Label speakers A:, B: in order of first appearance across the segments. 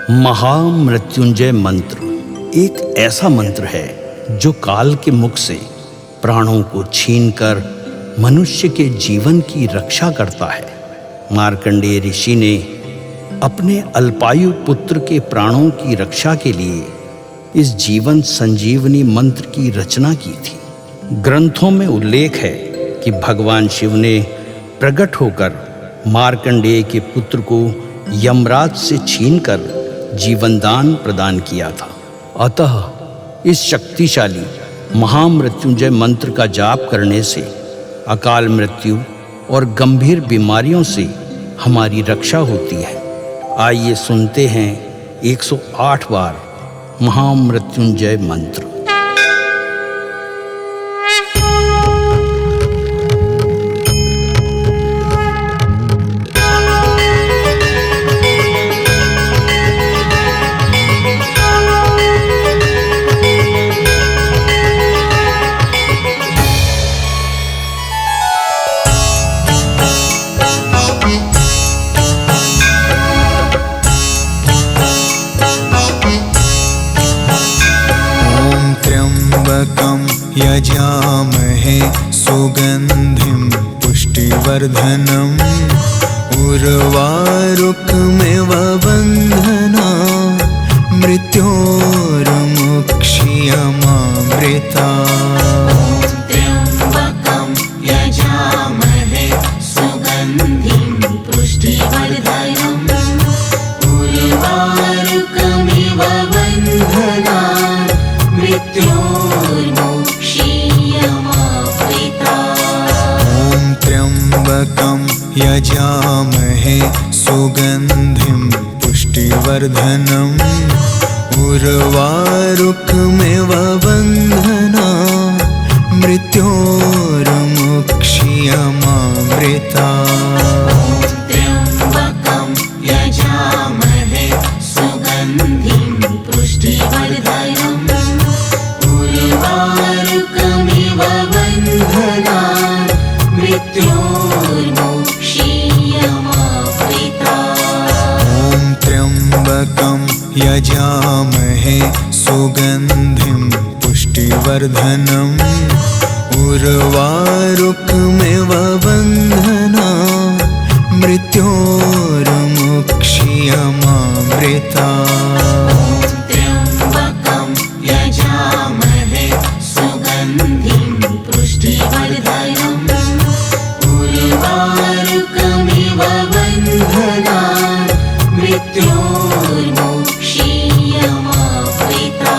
A: महामृत्युंजय मंत्र एक ऐसा मंत्र है जो काल के मुख से प्राणों को छीनकर मनुष्य के जीवन की रक्षा करता है। मार्कंडेय ऋषि ने अपने अल्पायु पुत्र के प्राणों की रक्षा के लिए इस जीवन संजीवनी मंत्र की रचना की थी। ग्रंथों में उल्लेख है कि भगवान शिव ने प्रकट होकर मार्कंडेय के पुत्र को यमराज से छीनकर जीवनदान प्रदान किया था। अतः इस शक्तिशाली महामृत्युंजय मंत्र का जाप करने से अकाल मृत्यु और गंभीर बीमारियों से हमारी रक्षा होती है। आइए सुनते हैं 108 बार महामृत्युंजय मंत्र।
B: यजामहे सुगंधिं पुष्टिवर्धनम् उर्वारुकमिव बन्धना मृत्योर्मुक्षीयमामृता।
C: त्र्यम्बकं यजामहे सुगन्धिं पुष्टिवर्धनम् उर्वारुकमिव बन्धना
B: त्र्यम्बकं यजामहे सुगन्धिं पुष्टिवर्धनम् उर्वारुकमिव बन्धना मृत्योर्मुक्षीयमामृता।
C: त्र्यम्बकं यजामहे सुगन्धिं पुष्टिवर्धनम् उर्वारुकमिव बन्धना मृत्योर्मुक्षीयमामृता।
B: त्र्यम्बकं यजामहे सुगन्धिं पुष्टिवर्धनम् उर्वारुकमिव बन्धना मृत्योर्मुक्षीयमामृता।
C: त्र्यम्बकं यजामहे सुगन्धिं पुष्टिवर्धनम् उर्वारुकमिव बन्धना मृत्योर्मुक्षीयमामृता।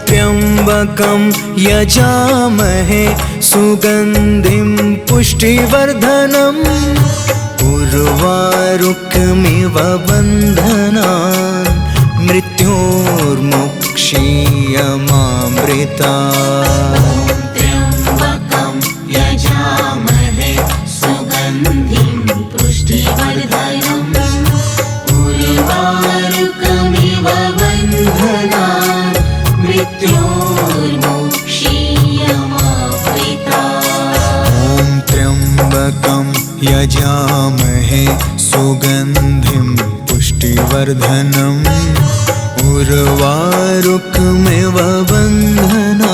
B: त्र्यम्बकं यजामहे सुगन्धिं पुष्टिवर्धनम् उर्वारुकमिव बन्धना मृत्योर्मुक्षीयमामृता।
C: त्र्यम्बकं यजामहे सुगन्धिं पुष्टिवर्धनम् उर्वारुकमिव बन्धना मृत्योर्मुक्षीयमामृता।
B: त्र्यम्बकं यजामहे सुगन्धिं पुष्टिवर्धनम् उर्वारुकमिव बन्धना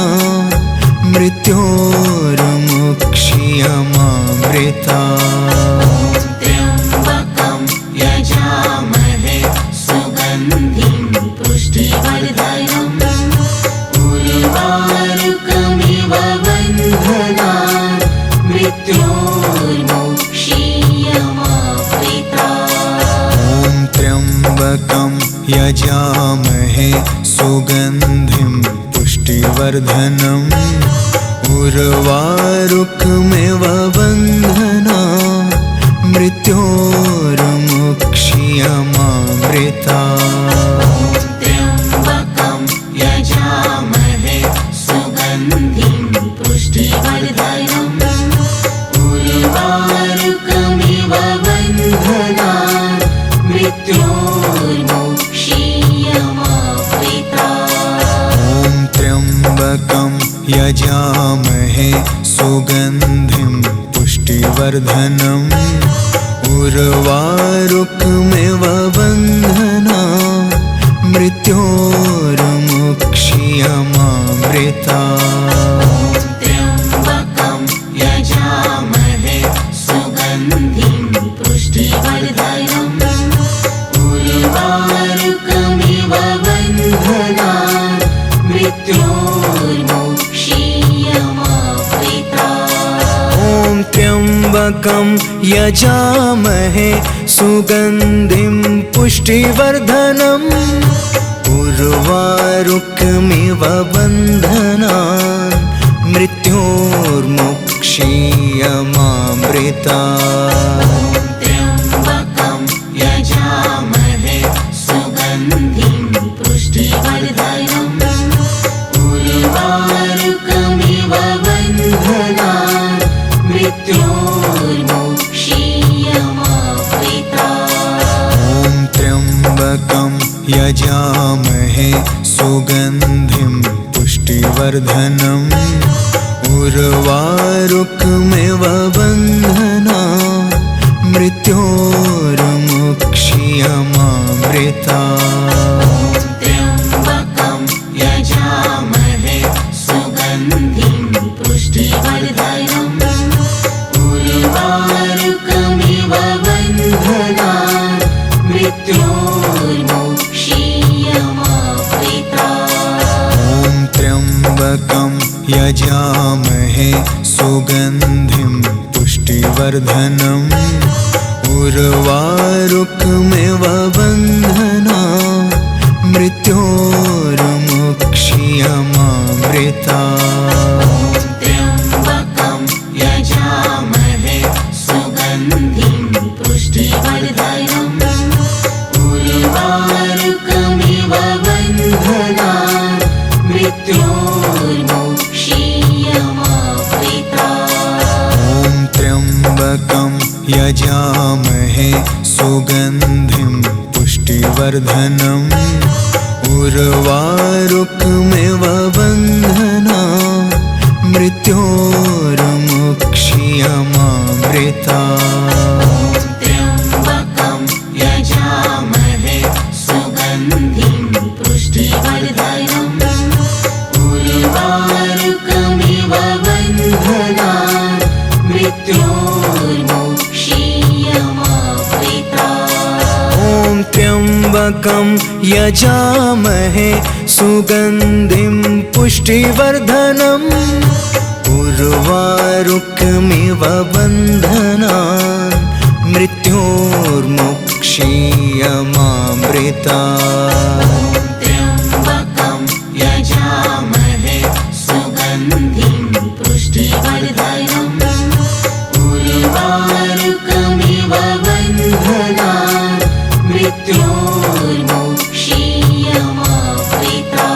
B: मृत्योर्मुक्षीयमामृता।
C: त्र्यम्बकं यजामहे सुगन्धिं पुष्टिवर्धनम् उर्वारुकमिव बन्धना मृत्योर्मुक्षीयमामृता।
B: त्र्यम्बकं यजामहे सुगन्धिं पुष्टिवर्धनम् उर्वारुकमिव बन्धना मृत्योर्मुक्षीयमामृता।
C: त्र्यम्बकं यजामहे सुगन्धिं पुष्टिवर्धनम् उर्वारुकमिव बन्धना मृत्योर्मुक्षीयमामृता।
B: त्र्यम्बकं यजामहे सुगन्धिं पुष्टिवर्धनम् उर्वारुकमिव बन्धना मृत्योर्मुक्षीयमामृता
C: त्र्यम्बकं यजामहे सुगन्धिं पुष्टिवर्धनम् उर्वारुकमिव बन्धनान् मृत्योर्मुक्षीयमामृता
B: ॐ त्र्यम्बकं यजामहे सुगन्धिं पुष्टिवर्धनम् उर्वारुकमिव बन्धनान् मृत्योर्मुक्षीयमामृता
C: त्र्यम्बकं यजामहे सुगन्धिं पुष्टिवर्धनम् उर्वारुकमिव बन्धनान् मृत्योर्मुक्षीयमामृता
B: ॐ त्र्यम्बकं यजामहे सुगन्धिं पुष्टिवर्धनम् उर्वारुकमिव बन्धनान् मृत्योर्मुक्षीयमामृता
C: त्र्यम्बकं यजामहे सुगन्धिं पुष्टिवर्धनम् उर्वारुकमिव बन्धनान् मृत्योर्मुक्षीयमामृता
B: ॐ त्र्यम्बकं यजामहे सुगन्धिं पुष्टिवर्धनम् उर्वारुकमिव बन्धनान् मृत्योर्मुक्षीयमामृता
C: त्र्यम्बकं यजामहे सुगन्धिं पुष्टिवर्धनम् उर्वारुकमिव बन्धनान् मृत्योर्मुक्षीयमामृता
B: ॐ त्र्यम्बकं यजामहे सुगन्धिं पुष्टिवर्धनम् उर्वारुकमिव बन्धनान् मृत्योर्मुक्षीयमामृता
C: त्र्यम्बकं यजामहे सुगन्धिं पुष्टिवर्धनम् उर्वारुकमिव बन्धनान् मृत्योर्मुक्षीयमामृता
B: ॐ त्र्यम्बकं यजामहे सुगन्धिं पुष्टिवर्धनम् उर्वारुकमिव बन्धनान् मृत्योर्मुक्षीयमामृता
C: त्र्यम्बकं यजामहे सुगन्धिं पुष्टिवर्धनम् उर्वारुकमिव बन्धनान् मृत्योर्मुक्षीयमामृता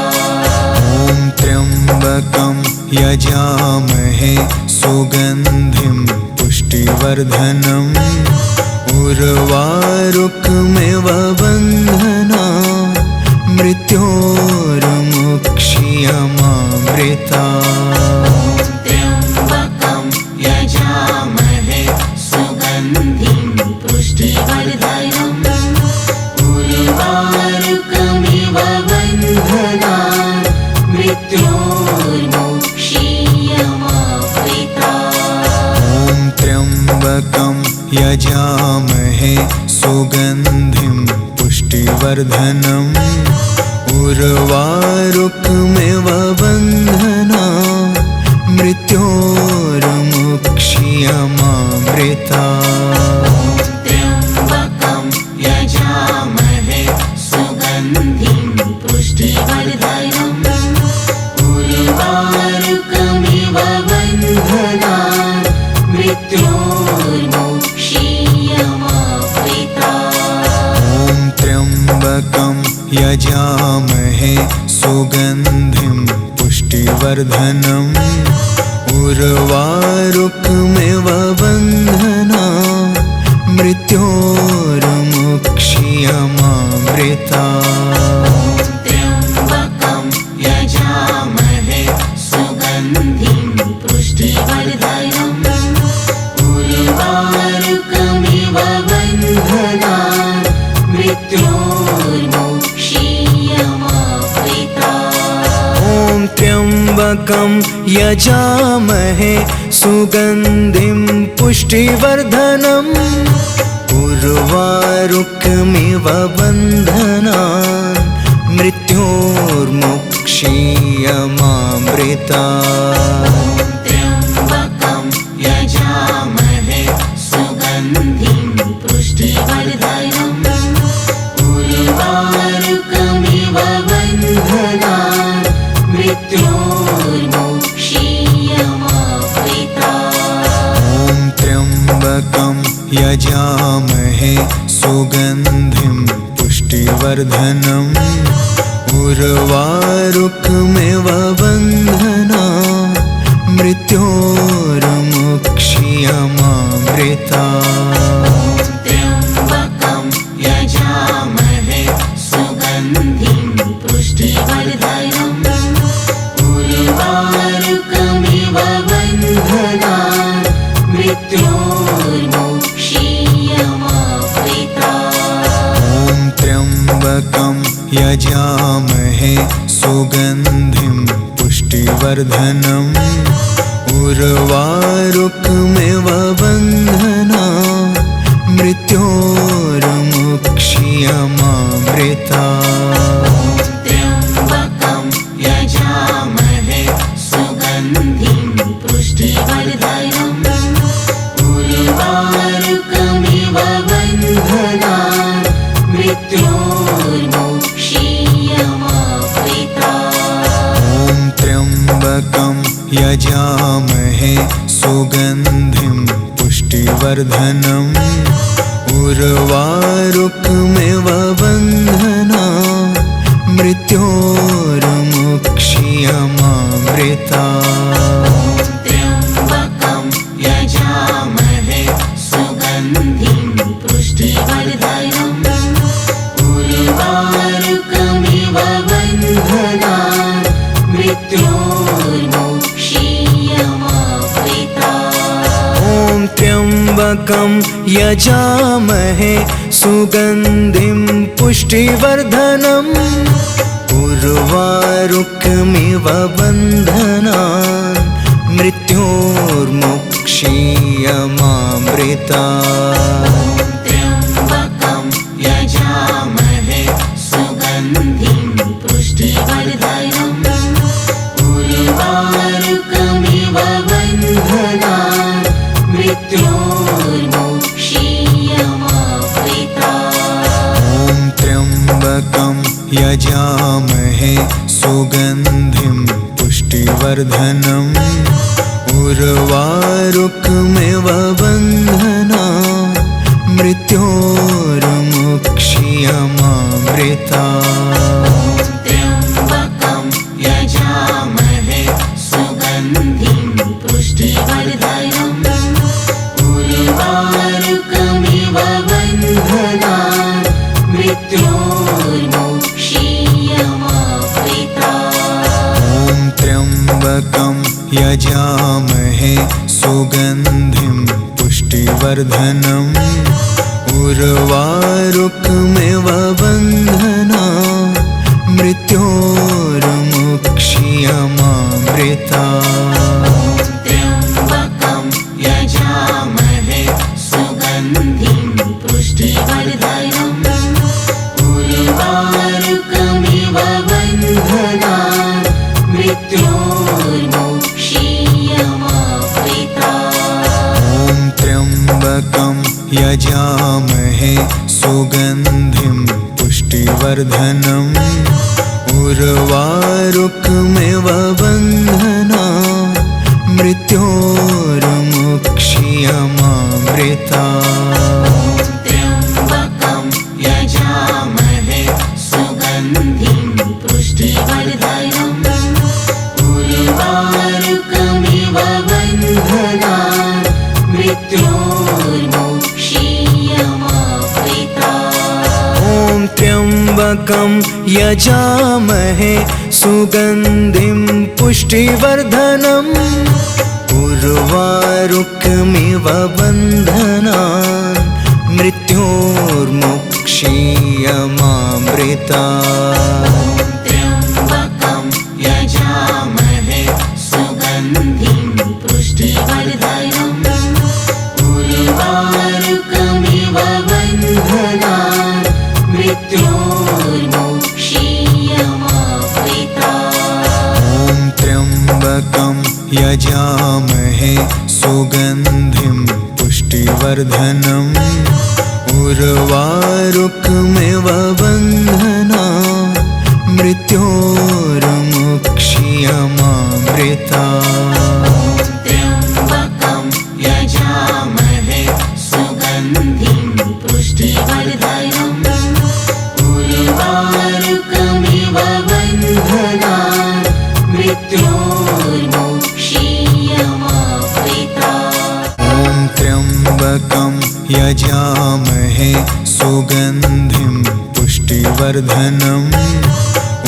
B: ॐ त्र्यम्बकं यजामहे सुगन्धिं पुष्टिवर्धनम् उर्वारुकमिव बन्धनान् मृत्योर्मुक्षीयमामृता
C: त्र्यम्बकं यजामहे सुगन्धिं पुष्टिवर्धनम् उर्वारुकमिव बन्धनान् मृत्योर्मुक्षीयमामृता
B: ॐ त्र्यम्बकं यजामहे सुगन्धिं पुष्टिवर्धनम् उर्वारुकमिव बन्धनान् मृत्योर्मुक्षीयमामृता
C: त्र्यम्बकं यजामहे सुगन्धिं पुष्टिवर्धनम् उर्वारुकमिव बन्धनान् मृत्योर्मुक्षीयमामृता
B: ॐ त्र्यम्बकं यजामहे सुगन्धिं पुष्टिवर्धनम् उर्वारुकमिव बन्धनान् मृत्योर्मुक्षीयमामृता
C: त्र्यम्बकं यजामहे सुगन्धिं पुष्टिवर्धनम् उर्वारुकमिव
B: त्र्यम्बकं यजामहे सुगन्धिं पुष्टिवर्धनम् उर्वारुकमिव बन्धनान् मृत्योर्मुक्षीयमामृतात्।
C: त्र्यम्बकं यजामहे सुगन्धिं पुष्टिवर्धनम् उर्वारुकमिव बन्धनान् मृत्योर्मुक्षीयमामृतात्।
B: ॐ त्र्यम्बकं यजामहे सुगन्धिं पुष्टिवर्धनम् उर्वारुकमिव बन्धनान् मृत्योर्मुक्षीयमामृतात्।
C: त्र्यम्बकं यजामहे सुगन्धिं पुष्टिवर्धनम् उर्वारुकमिव बन्धनान् मृत्योर्मुक्षीयमामृतात्।
B: ॐ त्र्यम्बकं यजामहे सुगन्धिं पुष्टिवर्धनम् उर्वारुकमिव बन्धनान् मृत्योर्मुक्षीयमामृतात्।
C: त्र्यम्बकं यजामहे सुगन्धिं पुष्टिवर्धनम् उर्वारुकमिव बन्धनान् मृत्योर्मुक्षीयमामृतात्।
B: ॐ त्र्यम्बकं यजामहे सुगन्धिं पुष्टिवर्धनम् उर्वारुकमिव बन्धनान् मृत्योर्मुक्षीयमामृतात्।
C: त्र्यम्बकं यजामहे सुगन्धिं पुष्टिवर्धनम् उर्वारुकमिव बन्धनान् मृत्योर्मुक्षीयमामृतात्।
B: ॐ त्र्यम्बकं यजामहे सुगन्धिं पुष्टिवर्धनम् उर्वारुकमिव बन्धनान् मृत्योर्मुक्षीयमामृतात्।
C: त्र्यम्बकं यजामहे सुगन्धिं पुष्टिवर्धनम् उर्वारुकमिव बन्धनान् मृत्योर्मुक्षीयमामृतात्।
B: ॐ त्र्यम्बकं यजामहे सुगन्धिं पुष्टिवर्धनम् उर्वारुकमिव बन्धनान् मृत्योर्मुक्षीयमामृतात्।
C: त्र्यम्बकं यजामहे सुगन्धिं पुष्टिवर्धनम् उर्वारुकमिव बन्धनान् मृत्योर्मुक्षीयमामृतात्।
B: ॐ त्र्यम्बकं यजामहे सुगन्धिं पुष्टिवर्धनम् उर्वारुकमिव बन्धनान् मृत्योर्मुक्षीयमामृतात्।
C: त्र्यम्बकं यजामहे सुगन्धिं पुष्टिवर्धनम् उर्वारुकमिव बन्धनान् मृत्योर्मुक्षीयमामृतात्।
B: ॐ त्र्यम्बकं यजामहे सुगन्धिं पुष्टिवर्धनम् उर्वारुकमिव बन्धनान् मृत्योर्मुक्षीयमामृतात्।
C: त्र्यम्बकं यजामहे सुगन्धिं पुष्टिवर्धनम् उर्वारुकमिव बन्धनान् मृत्योर्मुक्षीयमामृतात्।
B: ॐ त्र्यम्बकं यजामहे सुगन्धिं पुष्टिवर्धनम् उर्वारुकमिव बन्धनान् मृत्योर्मुक्षीयमामृतात्।
C: त्र्यम्बकं यजामहे
B: यजामहे सुगन्धिं पुष्टिवर्धनम् उर्वारुकमिव बन्धनान् मृत्योर्मुक्षीयमामृता
C: त्र्यम्बकं यजामहे सुगन्धिं पुष्टिवर्धनम् उर्वारुकमिव बन्धनान् मृत्योर्मुक्षीयमामृता
B: ॐ त्र्यम्बकं यजामहे सुगन्धिं पुष्टिवर्धनम्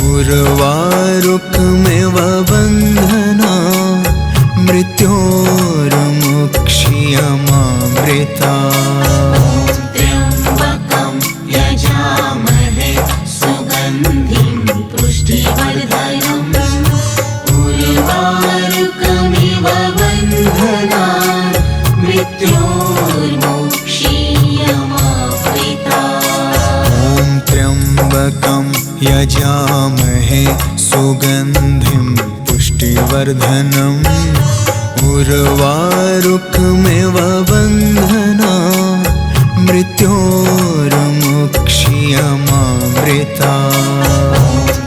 B: उर्वारुकमिव बन्धनान् मृत्योर्मुक्षीयमामृता
C: त्र्यम्बकं यजामहे सुगन्धिं पुष्टिवर्धनम् उर्वारुकमिव बन्धनान् मृत्योर्मुक्षीयमामृता
B: ॐ त्र्यम्बकं यजामहे सुगन्धिं पुष्टिवर्धनम् उर्वारुकमिव बन्धनान् मृत्योर्मुक्षीयमामृता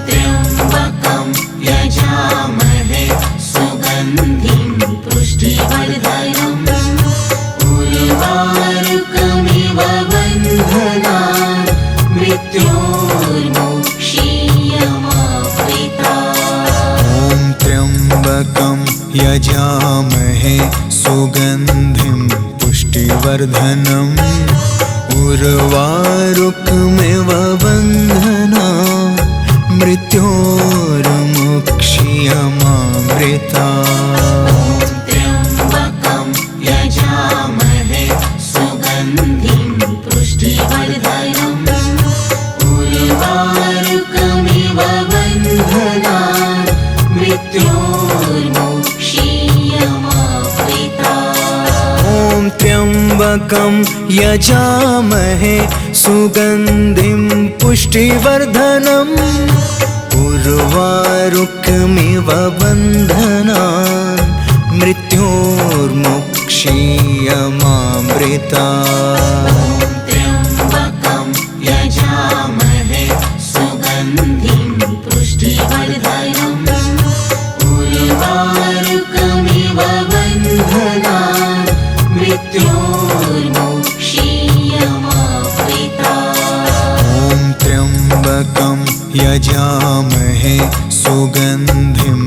C: त्र्यम्बकं यजामहे सुगन्धिं पुष्टिवर्धनम् उर्वारुकमिव बन्धनान् मृत्योर्मुक्षीयमामृता
B: ॐ त्र्यम्बकं यजामहे सुगन्धिं पुष्टिवर्धनम् उर्वारुकमिव बन्धनान् मृत्योर्मुक्षीयमामृता
C: त्र्यम्बकं यजामहे सुगन्धिं पुष्टिवर्धनम् उर्वारुकमिव बन्धनान् मृत्योर्मुक्षीयमामृता
B: ॐ त्र्यम्बकं यजामहे सुगन्धिं पुष्टिवर्धनम् उर्वारुकमिव बन्धनान् मृत्योर्मुक्षीयमामृता
C: त्र्यम्बकं यजामहे सुगन्धिं पुष्टिवर्धनम् उर्वारुकमिव बन्धनान् मृत्योर्मुक्षीयमामृता
B: ॐ त्र्यम्बकं यजामहे सुगन्धिं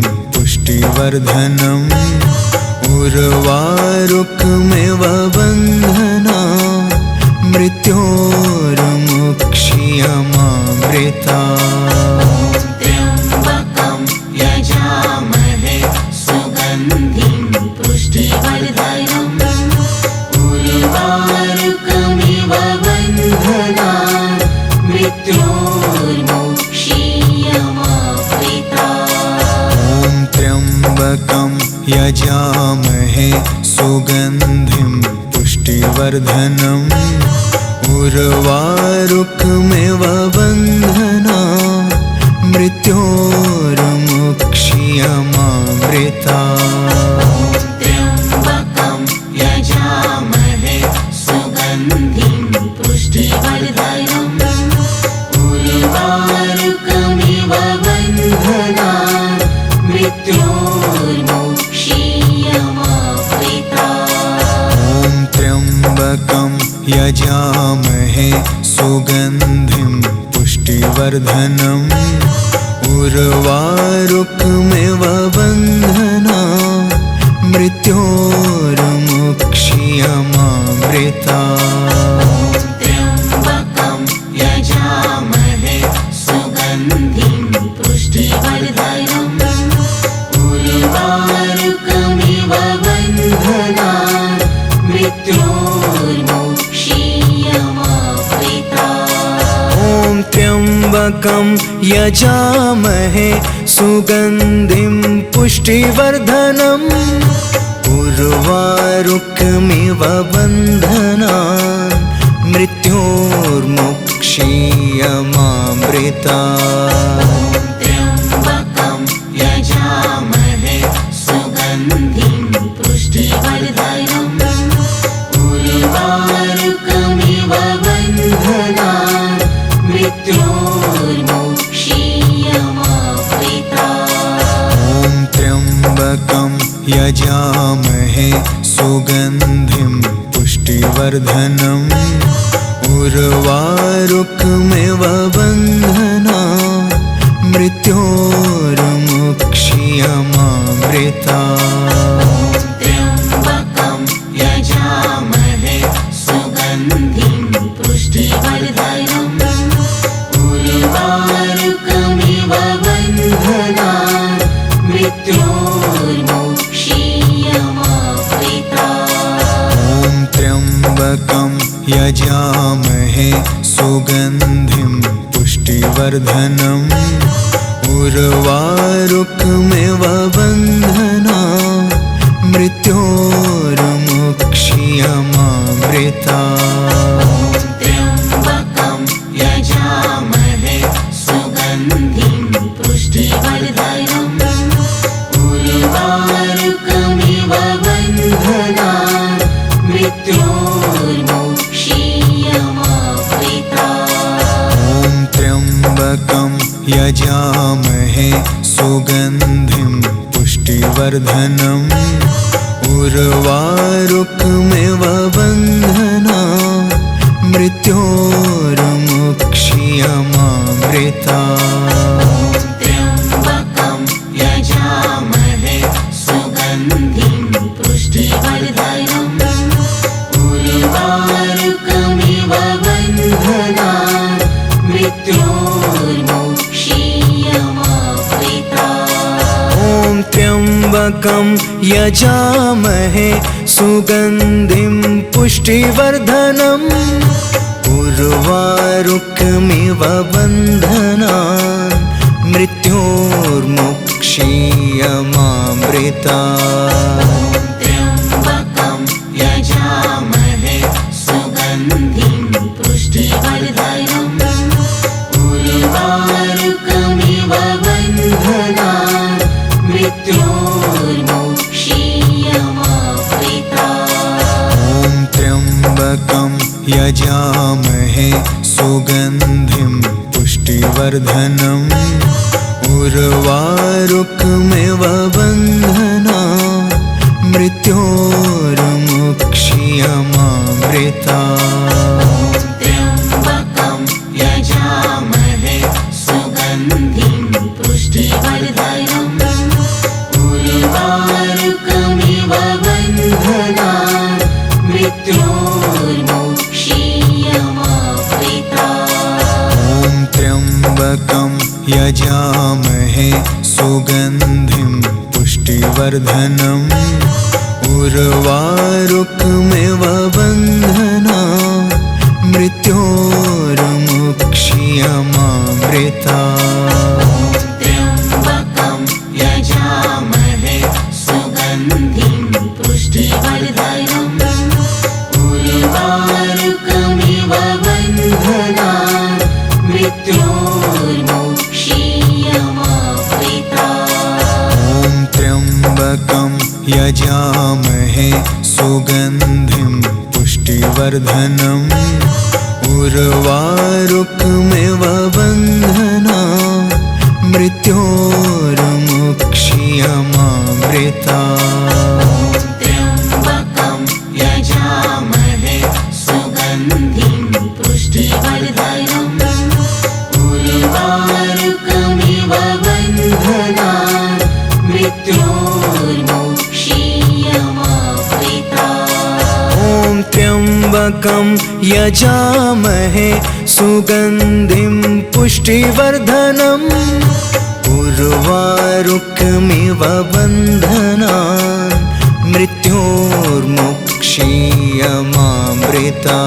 B: पुष्टिवर्धनम् उर्वारुकमिव बन्धनान् मृत्योर्मुक्षीयमामृता
C: त्र्यम्बकं यजामहे सुगन्धिं पुष्टिवर्धनम् उर्वारुकमिव बन्धनान् मृत्योर्मुक्षीयमामृता
B: ॐ त्र्यम्बकं यजामहे सुगन्धिं पुष्टिवर्धनम् उर्वारुकमिव बन्धनान् मृत्योर्मुक्षीयमामृता
C: त्र्यम्बकं यजामहे सुगन्धिं पुष्टिवर्धनम् उर्वारुकमिव बन्धनान् मृत्योर्मुक्षीयमामृता
B: ॐ त्र्यम्बकं यजामहे सुगन्धिं पुष्टिवर्धनम् उर्वारुकमिव बन्धनान् मृत्योर्मुक्षीयमामृता
C: त्र्यम्बकं यजामहे सुगन्धिं पुष्टिवर्धनम् उर्वारुकमिव बन्धनान् मृत्योर्मुक्षीयमामृता
B: ॐ त्र्यम्बकं यजामहे सुगन्धिं पुष्टिवर्धनम् उर्वारुकमिव बन्धनान् मृत्योर्मुक्षीयमामृता
C: त्र्यम्बकं यजामहे सुगन्धिं
B: पुष्टिवर्धनम् उर्वारुकमिव बन्धनान् मृत्योर्मुक्षीयमामृता
C: त्र्यम्बकं यजामहे सुगन्धिं पुष्टिवर्धनम् उर्वारुकमिव बन्धनान् मृत्योर्मुक्षीयमामृता
B: त्र्यम्बकं यजामहे सुगन्धिं पुष्टिवर्धनम् उर्वारुकमिव बन्धनान् मृत्योर्मुक्षीयमामृता
C: त्र्यम्बकं यजामहे सुगन्धिं पुष्टिवर्धनम् उर्वारुकमिव बन्धनान् मृत्योर्मुक्षीयमामृता
B: त्र्यम्बकं यजामहे सुगन्धिं पुष्टिवर्धनम् उर्वारुकमिव बन्धनान् मृत्योर्मुक्षीयमामृता
C: त्र्यम्बकं यजामहे सुगन्धिं पुष्टिवर्धनम् उर्वारुकमिव बन्धनान् मृत्योर्मुक्षीयमामृता
B: त्र्यम्बकं यजामहे सुगन्धिं पुष्टिवर्धनम् उर्वारुकमिव बन्धनान् मृत्योर्मुक्षीयमामृता
C: त्र्यम्बकं यजामहे सुगन्धिं पुष्टिवर्धनम् उर्वारुकमिव बन्धनान् मृत्योर्मुक्षीयमामृता
B: त्र्यम्बकं यजामहे सुगन्धिं पुष्टिवर्धनम् उर्वारुकमिव बन्धनान् मृत्योर्मुक्षीयमामृता
C: त्र्यम्बकं यजामहे सुगन्धिं पुष्टिवर्धनम् उर्वारुकमिव बन्धनान् मृत्योर्मुक्षीयमामृता
B: त्र्यम्बकं यजामहे सुगन्धिं पुष्टिवर्धनम् उर्वारुकमिव बन्धनान् मृत्योर्मुक्षीयमामृता
C: त्र्यम्बकं यजामहे सुगन्धिं पुष्टिवर्धनम् उर्वारुकमिव बन्धनान् मृत्योर्मुक्षीयमामृता
B: त्र्यम्बकं यजामहे सुगन्धिं पुष्टिवर्धनम् उर्वारुकमिव बन्धनान् मृत्योर्मुक्षीयमामृता
C: त्र्यम्बकं यजामहे सुगन्धिं पुष्टिवर्धनम् उर्वारुकमिव बन्धनान् मृत्योर्मुक्षीयमामृता
B: त्र्यम्बकं यजामहे सुगन्धिं पुष्टिवर्धनम् उर्वारुकमिव बन्धनान् मृत्योर्मुक्षीयमामृता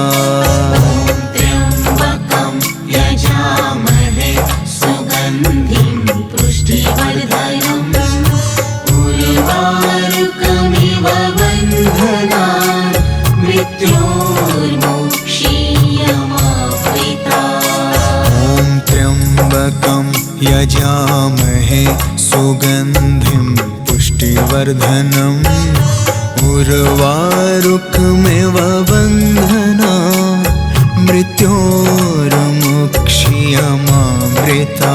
C: त्र्यम्बकं यजामहे सुगन्धिं पुष्टिवर्धनम् उर्वारुकमिव बन्धनान् मृत्योर्मुक्षीयमामृता
B: त्र्यम्बकं यजामहे सुगन्धिं पुष्टिवर्धनम् उर्वारुकमिव बन्धनान् मृत्योर्मुक्षीयमामृता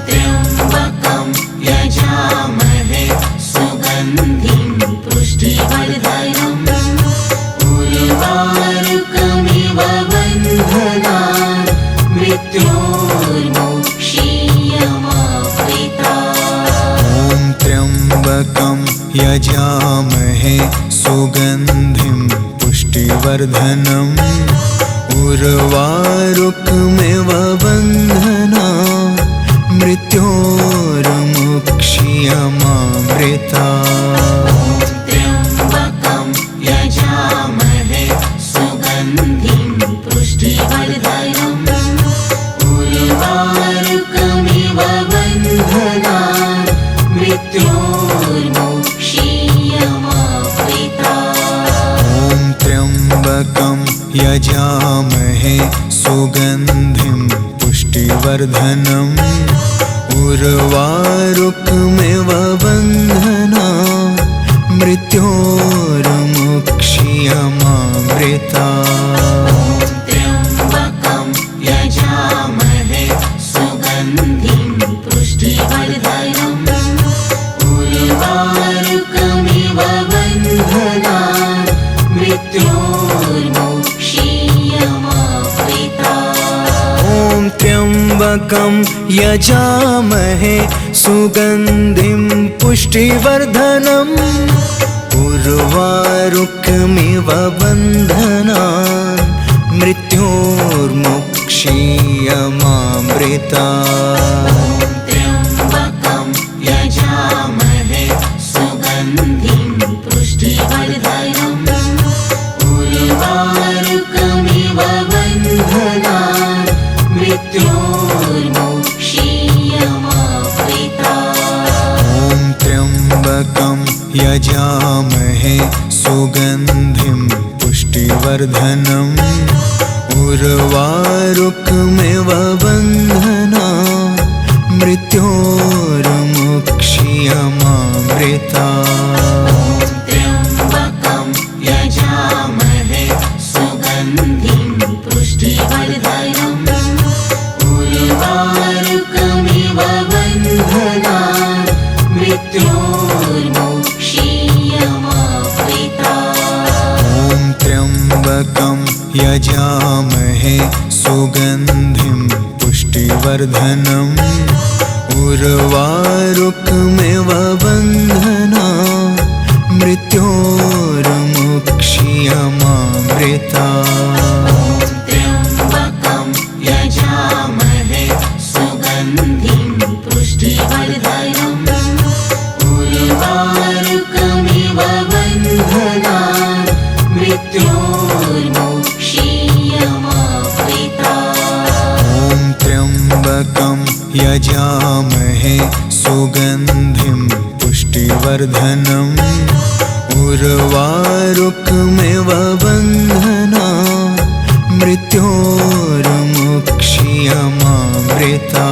C: त्र्यम्बकं यजामहे सुगन्धिं पुष्टिवर्धनम्
B: उर्वारुकमिव बन्धना मृत्योर्मुक्ष्यमामृता
C: त्र्यम्बकं यजामहे सुगन्धिं पुष्टिवर्धनम् उर्वारुकमिव बन्धनान् मृत्योर्मुक्ष्यमामृता
B: ॐ त्र्यम्बकं यजामहे सुगन्धिं पुष्टिवर्धनम् उर्वारुकमिव बन्धना मृत्योर्मुक्ष्यमामृता
C: त्र्यम्बकं यजामहे सुगन्धिं पुष्टिवर्धनम् उर्वारुकमिव बन्धनान् मृत्योर्मुक्ष्यमामृता
B: ॐ त्र्यम्बकं यजामहे सुगन्धिं पुष्टिवर्धनम् उर्वारुकमिव बन्धनान् मृत्योर्मुक्ष्यमामृता
C: त्र्यम्बकं यजामहे सुगन्धिं पुष्टिवर्धनम् उर्वारुकमिव बन्धनान् मृत्योर्मुक्ष्यमामृता
B: ॐ त्र्यम्बकं यजामहे सुगन्धिं पुष्टिवर्धनम् उर्वारुकमिव बन्धना मृत्योर्मुक्ष्यमामृता
C: त्र्यम्बकं यजामहे सुगन्धिं पुष्टिवर्धनम् उर्वारुकमिव बन्धनान् मृत्योर्मुक्ष्यमामृता
B: ॐ त्र्यम्बकं यजामहे सुगन्धिं पुष्टिवर्धनम् उर्वारुकमिव बन्धना मृत्योर्मुक्ष्यमामृता
C: त्र्यम्बकं यजामहे सुगन्धिं पुष्टिवर्धनम् उर्वारुकमिव बन्धनान् मृत्योर्मुक्ष्यमामृता
B: ॐ त्र्यम्बकं यजामहे सुगन्धिं पुष्टिवर्धनम् उर्वारुकमिव बन्धना मृत्योर्मुक्ष्यमामृता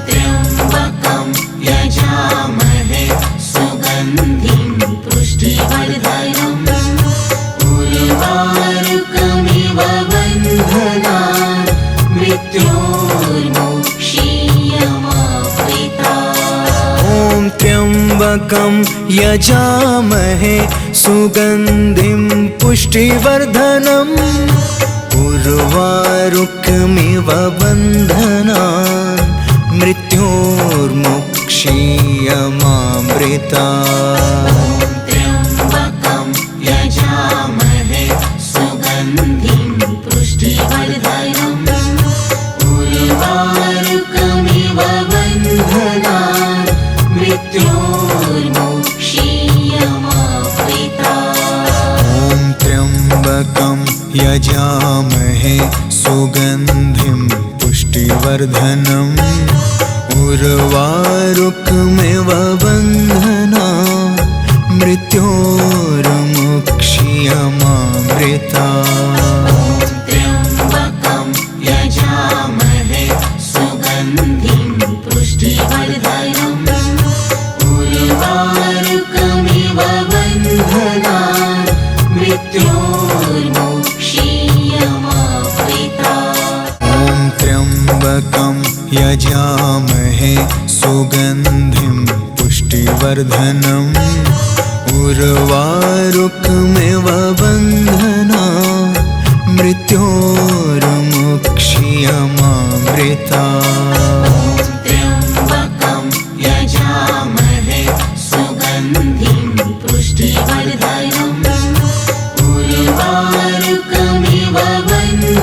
C: त्र्यम्बकं यजामहे सुगन्धिं पुष्टिवर्धनम् उर्वारुकमिव बन्धनान् मृत्योर्मुक्ष्यमामृता
B: ॐ त्र्यम्बकं यजामहे सुगन्धिं पुष्टिवर्धनम् उर्वारुकमिव बन्धनान् मृत्योर्मुक्ष्यमामृता
C: त्र्यम्बकं यजामहे सुगन्धिं पुष्टिवर्धनम् उर्वारुकमिव बन्धनान् मृत्योर्मुक्ष्यमामृता
B: ॐ त्र्यम्बकं यजामहे सुगन्धिं पुष्टिवर्धनम् उर्वारुकमिव बन्धना मृत्योर्मुक्ष्यमामृता
C: त्र्यम्बकं यजामहे सुगन्धिं पुष्टिवर्धनम् उर्वारुकमिव बन्धनान् मृत्योर्मुक्ष्यमामृता
B: ॐ त्र्यम्बकं यजामहे सुगन्धिं पुष्टिवर्धनम् उर्वारुकमिव बन्धना मृत्योर्मुक्ष्यमामृता
C: त्र्यम्बकं यजामहे सुगन्धिं पुष्टिवर्धनम् उर्वारुकमिव बन्धनान्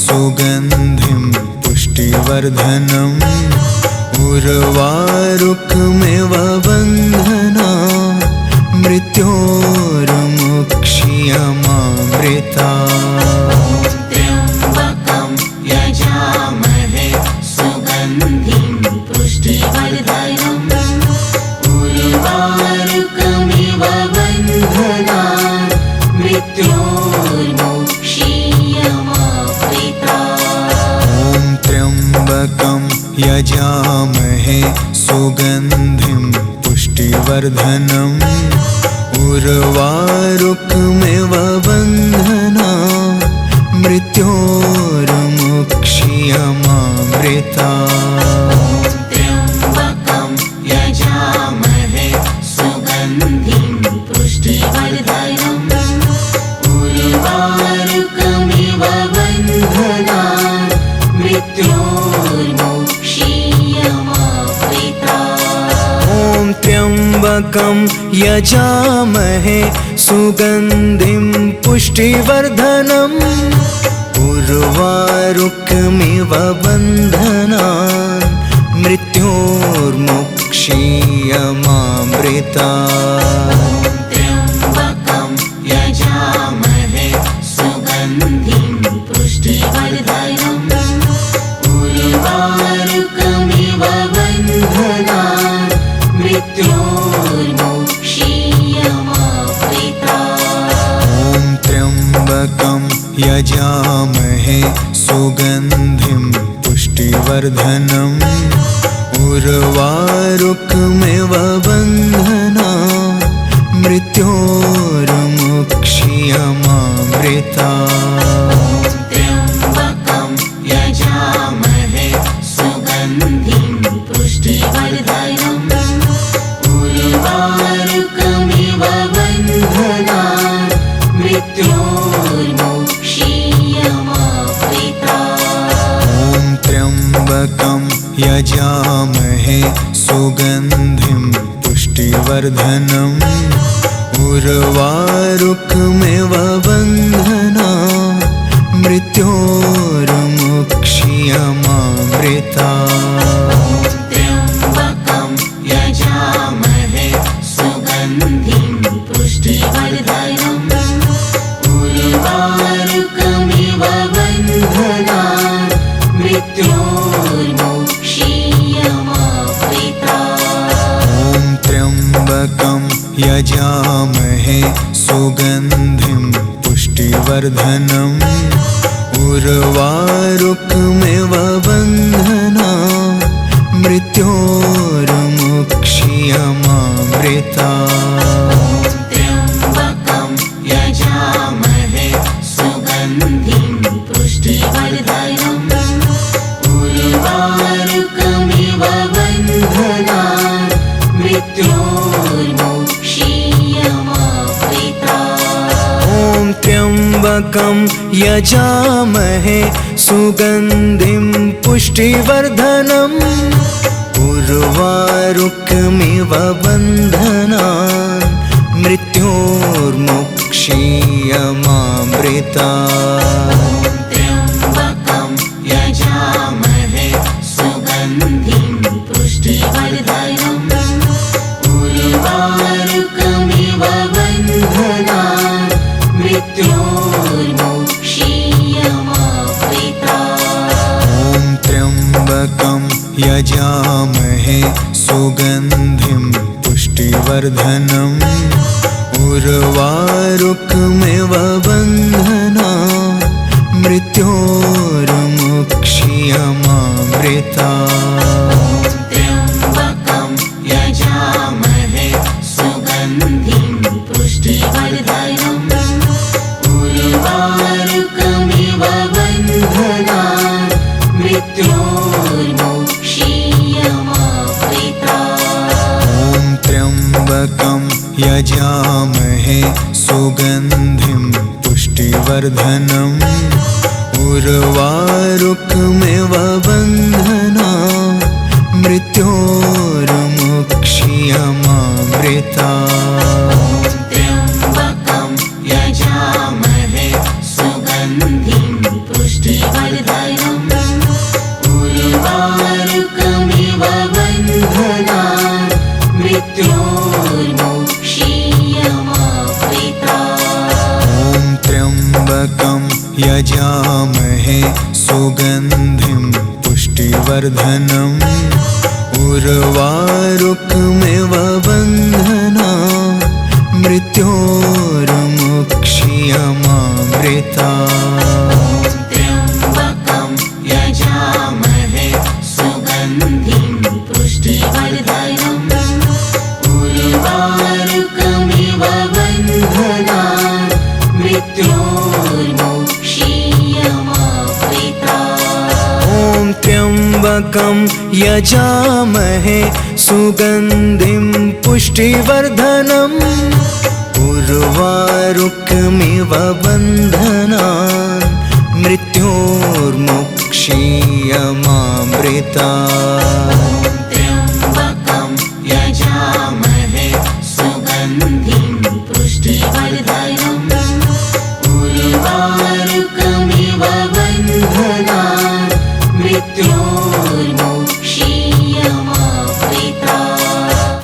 B: सुगन्धिं पुष्टिवर्धनम् उर्वारुकमिव बन्धना मृत्योर्मुक्षीयमामृता
C: त्र्यम्बकं यजामहे सुगन्धिं पुष्टिवर्धनम् उर्वारुकमिव बन्धनान् मृत्योर्मुक्षीयमामृता
B: ॐ त्र्यम्बकं यजामहे सुगन्धिं पुष्टिवर्धनम् उर्वारुकमिव बन्धना मृत्योर्मुक्षीयमामृता
C: त्र्यम्बकं यजामहे सुगन्धिं पुष्टिवर्धनम् उर्वारुकमिव बन्धनान् मृत्योर्मुक्षीयमामृता
B: ॐ त्र्यम्बकं यजामहे सुगन्धिं पुष्टिवर्धनम् उर्वारुकमिव बन्धनान् मृत्योर्मुक्षीयमामृता
C: त्र्यम्बकं यजामहे सुगन्धिं पुष्टिवर्धनम् उर्वारुकमिव बन्धनान् मृत्योर्मुक्षीयमामृता
B: ॐ त्र्यम्बकं यजामहे सुगन्धिं पुष्टिवर्धनम् उर्वारुकमिव बन्धना मृत्योर्मुक्षीयमामृता
C: त्र्यम्बकं यजामहे सुगन्धिं पुष्टिवर्धनम् उर्वारुकमिव बन्धनान् मृत्योर्मुक्षीयमामृता
B: ॐ त्र्यम्बकं यजामहे सुगन्धिं पुष्टिवर्धनम् उर्वारुकमिव बन्धना मृत्योर्मुक्षीयमामृता
C: त्र्यम्बकं यजामहे सुगन्धिं पुष्टिवर्धनम् उर्वारुकमिव बन्धनान् मृत्योर्मुक्षीयमामृता
B: ॐ त्र्यम्बकं यजामहे सुगन्धिं पुष्टिवर्धनम् उर्वारुकमिव बन्धना मृत्योर्मुक्षीयमामृता
C: त्र्यम्बकं यजामहे सुगन्धिं पुष्टिवर्धनम् उर्वारुकमिव बन्धनान् मृत्योर्मुक्षीयमामृता
B: ॐ त्र्यम्बकं यजामहे सुगन्धिं पुष्टिवर्धनम् उर्वारुकमिव बन्धनान् मृत्योर्मुक्षीयमामृता
C: त्र्यम्बकं यजामहे सुगन्धिं पुष्टिवर्धनम् उर्वारुकमिव बन्धनान् मृत्योर्मुक्षीयमामृता
B: ॐ त्र्यम्बकं यजामहे सुगन्धिं पुष्टिवर्धनम् उर्वारुकमिव बन्धना मृत्योर्मुक्षीयमामृता
C: त्र्यम्बकं यजामहे सुगन्धिं पुष्टिवर्धनम् उर्वारुकमिव बन्धनान् मृत्योर्मुक्षीयमामृता
B: ॐ त्र्यम्बकं यजामहे सुगन्धिं पुष्टिवर्धनम् उर्वारुकमिव बन्धना मृत्योर्मुक्षीयमामृता
C: त्र्यम्बकं यजामहे सुगन्धिं पुष्टि
B: यजामहे सुगन्धिं पुष्टिवर्धनम् उर्वारुकमिव बन्धनान् मृत्योर्मुक्षीयमामृता
C: त्र्यम्बकं यजामहे सुगन्धिं पुष्टिवर्धनम् उर्वारुकमिव बन्धनान् मृत्योर्मुक्षीयमामृता
B: ॐ त्र्यम्बकं यजामहे सुगन्धिं पुष्टिवर्धनम् उर्वारुकमिव बन्धनान् मृत्योर्मुक्षीयमामृता